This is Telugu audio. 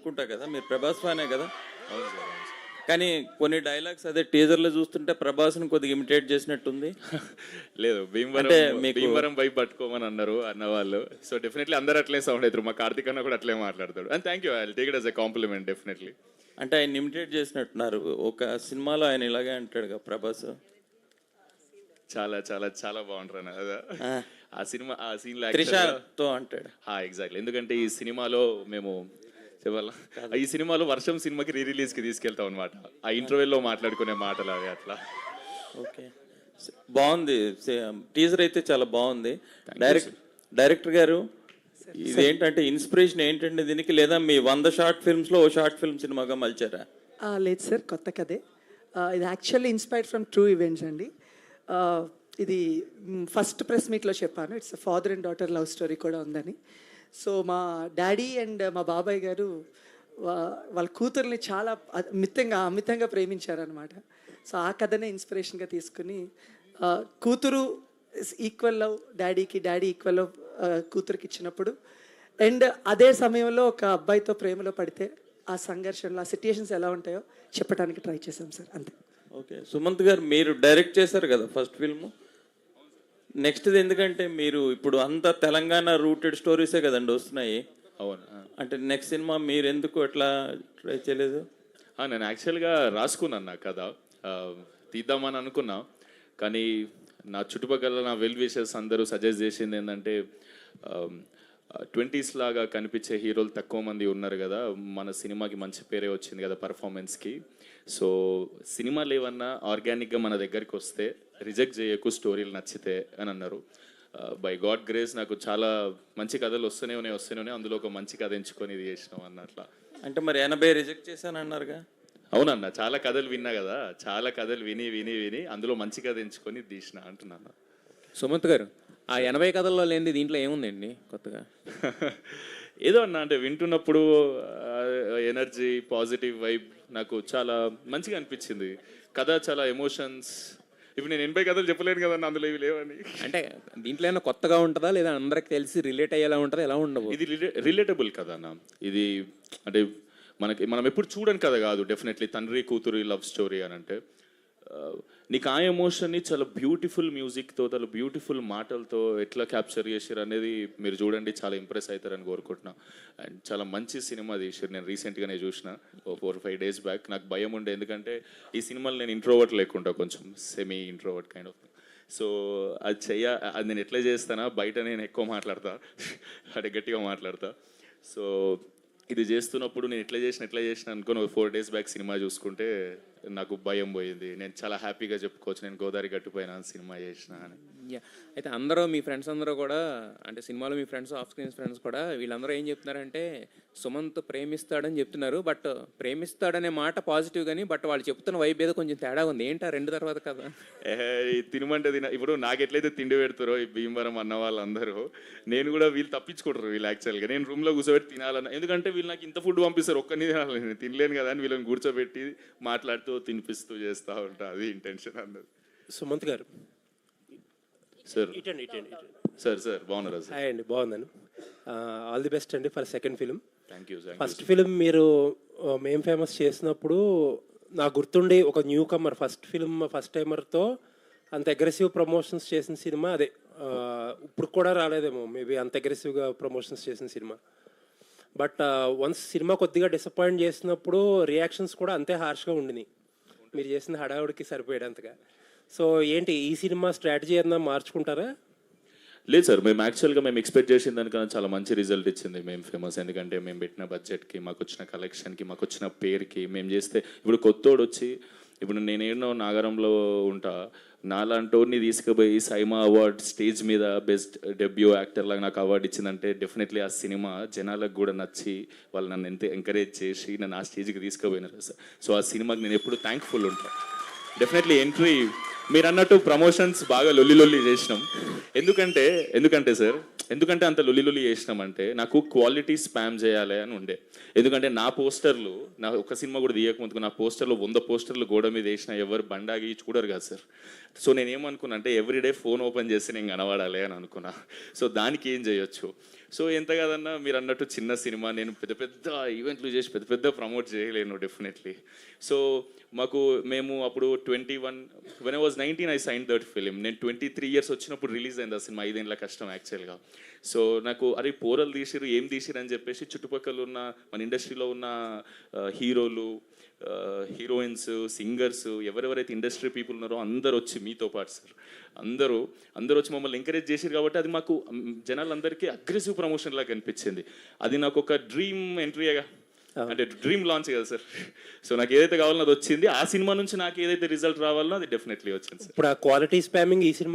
అనుకుంటా కదా, మీరు ప్రభాస్ ఫ్యానే కదా. అవును సార్, అవును సార్. కానీ కొన్ని డైలాగ్స్ అదే టీజర్లో చూస్తుంటే ప్రభాస్ని కొద్దిగా ఇమిటేట్ చేసినట్టుంది. లేదు, భీమవరం అంటే మీకు- భీమవరం వైపు పట్టుకోమని అన్నారు అన్నవాళ్ళు. సో డెఫినెట్లీ అందరూ అట్లే సౌండ్ అవుతారు. మా కార్తీక్ అన్న కూడా అట్లే మాట్లాడతాడు. And thank you, I take it as a compliment definitely. అంటే ఆయన ఇమిటేట్ చేసినట్టున్నారు. ఒక సినిమాలో ఆయన ఇలాగే అంటాడుగా ప్రభాస్. చాలా చాలా చాలా బాగుంటారు అన్న అదా. ఆ సినిమా ఆ సీన్ త్రిషతో అంటాడు. ఎగ్జాక్ట్లీ. ఎందుకంటే ఈ సినిమాలో మేము చెప్పాలా, ఈ సినిమాలో వర్షం సినిమాకి రిలీజ్ కి తీసుకెళ్తాం అనమాట. ఆ ఇంటర్వెల్లో మాట్లాడుకునే మాటలు అవి అట్లా. ఓకే, బాగుంది. టీజర్ అయితే చాలా బాగుంది. డైరెక్టర్ గారు, ఇది ఏంటంటే ఇన్స్పిరేషన్ ఏంటంటే దీనికి, లేదా మీ 100 షార్ట్ ఫిల్మ్స్లో ఓ షార్ట్ ఫిల్మ్ సినిమాగా మలిచారా? లేదు సార్, కొత్త కథే. ఇది actually inspired from true events అండి. ఇది ఫస్ట్ ప్రెస్ మీట్లో చెప్పాను, it's father and daughter love story కూడా ఉందని. సో మా డాడీ అండ్ మా బాబాయ్ గారు వాళ్ళ కూతుర్ని చాలా అమితంగా ప్రేమించారనమాట. సో ఆ కథనే ఇన్స్పిరేషన్గా తీసుకుని కూతురు ఈక్వల్ లవ్ డాడీకి, డాడీ ఈక్వల్ లవ్ కూతురికి ఇచ్చినప్పుడు, అండ్ అదే సమయంలో ఒక అబ్బాయితో ప్రేమలో పడితే ఆ సంఘర్షణలో ఆ సిట్యుయేషన్స్ ఎలా ఉంటాయో చెప్పడానికి ట్రై చేశాం సార్, అంతే. ఓకే, సుమంత్ గారు మీరు డైరెక్ట్ చేశారు కదా ఫస్ట్ ఫిల్మ్. నెక్స్ట్ది ఎందుకంటే మీరు ఇప్పుడు అంతా తెలంగాణ రూటెడ్ స్టోరీసే కదండి వస్తున్నాయి. అవును. అంటే నెక్స్ట్ సినిమా మీరు ఎందుకు అట్లా ట్రై చేయలేదు? నేను యాక్చువల్గా రాసుకున్నాను నా కథ, తీద్దామని అనుకున్నా. కానీ నా చుట్టుపక్కల నా వెల్ విషర్స్ అందరూ సజెస్ట్ చేసింది ఏంటంటే 20s లాగా కనిపించే హీరోలు తక్కువ మంది ఉన్నారు కదా, మన సినిమాకి మంచి పేరే వచ్చింది కదా పర్ఫార్మెన్స్కి. సో సినిమాలు ఏమన్నా ఆర్గానిక్గా మన దగ్గరికి వస్తే రిజెక్ట్ చేయకు, స్టోరీలు నచ్చితే అని అన్నారు. బై గాడ్ గ్రేస్ నాకు చాలా మంచి కథలు వస్తూనే ఉన్నాయి. అందులో ఒక మంచి కథ ఎంచుకొని ఇది చేసినాం అన్నట్లా. అంటే మరి 80 రిజెక్ట్ చేశాను అన్నారుగా? అవునన్న, చాలా కథలు విన్నా కదా, చాలా కథలు విని అందులో మంచి కథ ఎంచుకొని తీసిన అంటున్నాను. సుమంత్ గారు, ఆ 80 కథల్లో లేనిది దీంట్లో ఏముందండి కొత్తగా? ఏదో అన్న, అంటే వింటున్నప్పుడు ఎనర్జీ, పాజిటివ్ వైబ్ నాకు చాలా మంచిగా అనిపించింది. కథ చాలా ఎమోషన్స్. ఇప్పుడు నేను 80 కథలు చెప్పలేను కదన్న, అందులో ఇవి లేవని. అంటే దీంట్లో ఏమైనా కొత్తగా ఉంటుందా, లేదా అందరికి తెలిసి రిలేట్ అయ్యేలా ఉంటుందా, ఎలా ఉండవు? ఇది రిలేటబుల్ కథ అన్న. ఇది అంటే మనం ఎప్పుడు చూడని కథ కాదు. డెఫినెట్లీ తండ్రి కూతురు లవ్ స్టోరీ అని అంటే నీకు ఆ ఎమోషన్ని చాలా బ్యూటిఫుల్ మ్యూజిక్తో, చాలా బ్యూటిఫుల్ మాటలతో ఎట్లా క్యాప్చర్ చేసారు అనేది మీరు చూడండి, చాలా ఇంప్రెస్ అవుతారని కోరుకుంటున్నా. అండ్ చాలా మంచి సినిమా తీసారు. నేను రీసెంట్గానే చూసిన 4-5 days బ్యాక్. నాకు భయం ఉండే, ఎందుకంటే ఈ సినిమాలో నేను ఇంట్రోవర్ట్ లేకుండా కొంచెం semi introvert kind of. So అది నేను ఎట్లా చేస్తానా, బయట నేను ఎక్కువ మాట్లాడతా, అంటే గట్టిగా మాట్లాడతా. సో ఇది చేస్తున్నప్పుడు నేను ఎట్లా చేసిన అనుకుని 4 days బ్యాక్ సినిమా చూసుకుంటే నాకు భయం పోయింది. నేను చాలా హ్యాపీగా చెప్పుకోవచ్చు, నేను గోదావరి గట్టుపైన సినిమా చేసిన అని. అయితే అందరూ మీ ఫ్రెండ్స్ అందరూ కూడా, అంటే సినిమాలో మీ ఫ్రెండ్స్, ఆఫ్ స్క్రీన్ ఫ్రెండ్స్ కూడా, వీళ్ళందరూ ఏం చెప్తున్నారంటే సుమంత్ ప్రేమిస్తాడని చెప్తున్నారు. బట్ ప్రేమిస్తాడనే మాట పాజిటివ్ కానీ, బట్ వాళ్ళు చెప్తున్న వైబ్ ఏదో కొంచెం తేడా ఉంది. ఏంటి ఆ 2 తర్వాత కదా? తినమంటే ఇప్పుడు నాకు ఎట్లయితే తిండి పెడతారో ఈ భీమవరం అన్న వాళ్ళందరూ, నేను కూడా వీళ్ళు తప్పించుకుంటారు. వీళ్ళు యాక్చువల్గా నేను రూమ్లో కూర్చోబెట్టి తినాలన్న, ఎందుకంటే వీళ్ళు నాకు ఇంత ఫుడ్ పంపిస్తారు, ఒక్కని తినాలి, నేను తినలేను కదా అని వీళ్ళని కూర్చోబెట్టి మాట్లాడుతూ తినిపిస్తూ చేస్తూ ఉంటా. అది ఇంటెన్షన్ అన్నది. సుమంత్ గారు సార్ ఇటండి సార్ బాగున్నారా సార్? హాయ్ అండి, బాగున్నాను. ఆల్ ది బెస్ట్ అండి for second film. Thank you. First film మీరు మేం ఫేమస్ చేసినప్పుడు నాకు గుర్తుండి, ఒక newcomer first film first టైమర్తో అంత అగ్రెసివ్ ప్రమోషన్స్ చేసిన సినిమా అదే. ఇప్పుడు కూడా రాలేదేమో మేబీ అంత అగ్రెసివ్గా ప్రమోషన్స్ చేసిన సినిమా. బట్ వన్స్ సినిమా కొద్దిగా డిసప్పాయింట్ చేసినప్పుడు రియాక్షన్స్ కూడా అంతే హార్ష్గా ఉండినాయి, మీరు చేసిన హడావుడికి సరిపోయేంతగా. సో ఏంటి ఈ సినిమా స్ట్రాటజీ ఏదైనా మార్చుకుంటారా? లేదు సార్, మేము యాక్చువల్గా మేము ఎక్స్పెక్ట్ చేసిన దానికన్నా చాలా మంచి రిజల్ట్ ఇచ్చింది మేము ఫేమస్. ఎందుకంటే మేము పెట్టిన బడ్జెట్కి, మాకు వచ్చిన కలెక్షన్కి, మాకు వచ్చిన పేరుకి, మేము చేస్తే ఇప్పుడు కొత్తోడు వచ్చి, ఇప్పుడు నేనేనో నాగరంలో ఉంటా, నాలాంటోడిని తీసుకుపోయి సైమా అవార్డ్ స్టేజ్ మీద బెస్ట్ డెబ్యూ యాక్టర్ లాగా నాకు అవార్డు ఇచ్చిందంటే డెఫినెట్లీ ఆ సినిమా జనాలకు కూడా నచ్చి వాళ్ళు నన్ను ఎంత ఎంకరేజ్ చేసి నన్ను ఆ స్టేజ్కి తీసుకుపోయినారు సార్. సో ఆ సినిమాకి నేను ఎప్పుడు థ్యాంక్ఫుల్ ఉంటాను. డెఫినెట్లీ ఎంట్రీ మీరు అన్నట్టు ప్రమోషన్స్ బాగా లొల్లి చేసినాం. ఎందుకంటే సార్, ఎందుకంటే అంత లొల్లి చేసినామంటే నాకు క్వాలిటీ స్పామ్ చేయాలి అని ఉండే. ఎందుకంటే నా పోస్టర్లు, నా ఒక సినిమా కూడా తీయకముందుకు నా పోస్టర్లు 100 పోస్టర్లు గోడ మీద వేసిన ఎవరు బండాగి చూడరు కదా సార్. సో నేనేమనుకున్నా అంటే ఎవ్రీడే ఫోన్ ఓపెన్ చేసి నేను కనబడాలి అని అనుకున్నా. సో దానికి ఏం చేయొచ్చు, సో ఎంత కాదన్నా మీరు అన్నట్టు చిన్న సినిమా, నేను పెద్ద పెద్ద ఈవెంట్లు చేసి పెద్ద పెద్ద ప్రమోట్ చేయలేను డెఫినెట్లీ. సో మేము అప్పుడు 21 when I was 19 I sign that film. నేను 23 ఇయర్స్ వచ్చినప్పుడు రిలీజ్ అయింది ఆ సినిమా. 5 ఏళ్ళ కష్టం యాక్చువల్గా. సో నాకు అరే పోరలు తీసిరు, ఏం తీసిరు అని చెప్పేసి చుట్టుపక్కల ఉన్న మన ఇండస్ట్రీలో ఉన్న హీరోలు, హీరోయిన్స్, సింగర్స్, ఎవరెవరైతే ఇండస్ట్రీ పీపుల్ ఉన్నారో అందరు వచ్చి మీతో పాటు సార్ అందరూ వచ్చి మమ్మల్ని ఎంకరేజ్ చేశారు. కాబట్టి అది మాకు జనాలందరికీ అగ్రెసివ్ ప్రమోషన్ లాగా కనిపించింది. అది నాకు ఒక డ్రీమ్ ఎంట్రీగా, అంటే డ్రీమ్ లాంచ్ కదా సార్. సో నాకు ఏదైతే కావాలో అది వచ్చింది. ఆ సినిమా నుంచి నాకు ఏదైతే రిజల్ట్ రావాలో అది డెఫినెట్లీ వచ్చింది సార్. ఇప్పుడు ఆ క్వాలిటీ స్పామింగ్ ఈ సినిమా